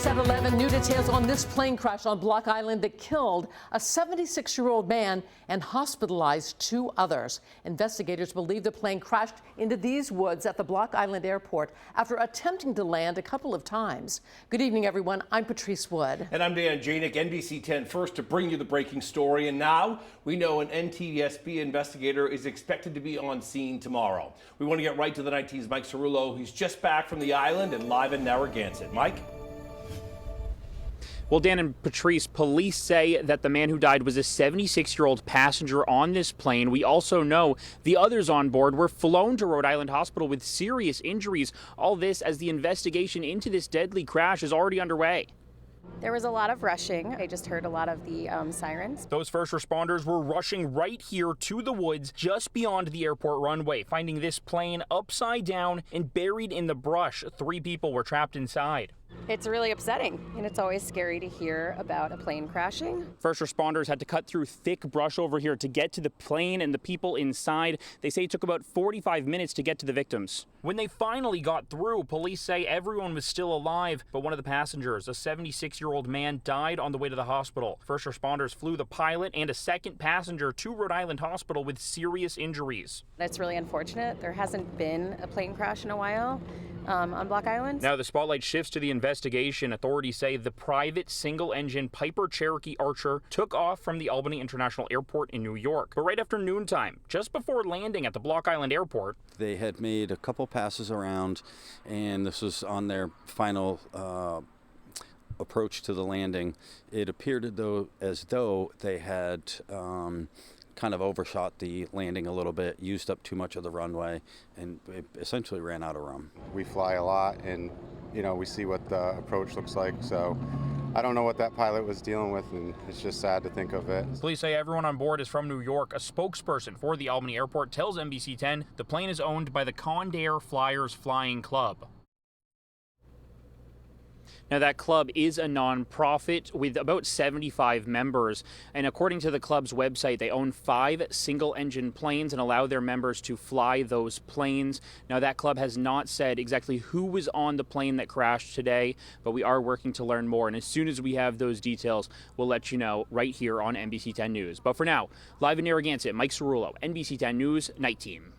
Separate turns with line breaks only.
News at 11, new details on this plane crash on Block Island that killed a 76-year-old man and hospitalized 2 others. Investigators believe the plane crashed into these woods at the Block Island airport after attempting to land a couple of times. Good evening, everyone. I'm Patrice Wood.
And I'm Dan Janik, NBC 10 first to bring you the breaking story. And now we know an NTSB investigator is expected to be on scene tomorrow. We want to get right to the 19's Mike Cerullo. He's just back from the island and live in Narragansett. Mike?
Well, Dan and Patrice, police say that the man who died was a 76-year-old passenger on this plane. We also know the others on board were flown to Rhode Island Hospital with serious injuries. All this as the investigation into this deadly crash is already underway.
There was a lot of rushing. I just heard a lot of the sirens.
Those first responders were rushing right here to the woods just beyond the airport runway, finding this plane upside down and buried in the brush. 3 people were trapped inside.
It's really upsetting, and it's always scary to hear about a plane crashing.
First responders had to cut through thick brush over here to get to the plane and the people inside. They say it took about 45 minutes to get to the victims. When they finally got through, police say everyone was still alive, but one of the passengers, a 76-year-old man, died on the way to the hospital. First responders flew the pilot and a second passenger to Rhode Island Hospital with serious injuries.
It's really unfortunate. There hasn't been a plane crash in a while on Block Island.
Now the spotlight shifts to the investigation. Authorities say the private single-engine Piper Cherokee Archer took off from the Albany International Airport in New York. But right after noontime, just before landing at the Block Island Airport,
they had made a couple passes around, and this was on their final approach to the landing. It appeared as though they had kind of overshot the landing a little bit, used up too much of the runway, and it essentially ran out of room.
We fly a lot, and we see what the approach looks like, so I don't know what that pilot was dealing with, and it's just sad to think of it.
Police say everyone on board is from New York. A spokesperson for the Albany Airport tells NBC 10 the plane is owned by the Condair Flyers Flying Club. Now, that club is a non-profit with about 75 members, and according to the club's website, they own 5 single-engine planes and allow their members to fly those planes. Now, that club has not said exactly who was on the plane that crashed today, but we are working to learn more, and as soon as we have those details, we'll let you know right here on NBC 10 News. But for now, live in Narragansett, Mike Cerullo, NBC 10 News, Night Team.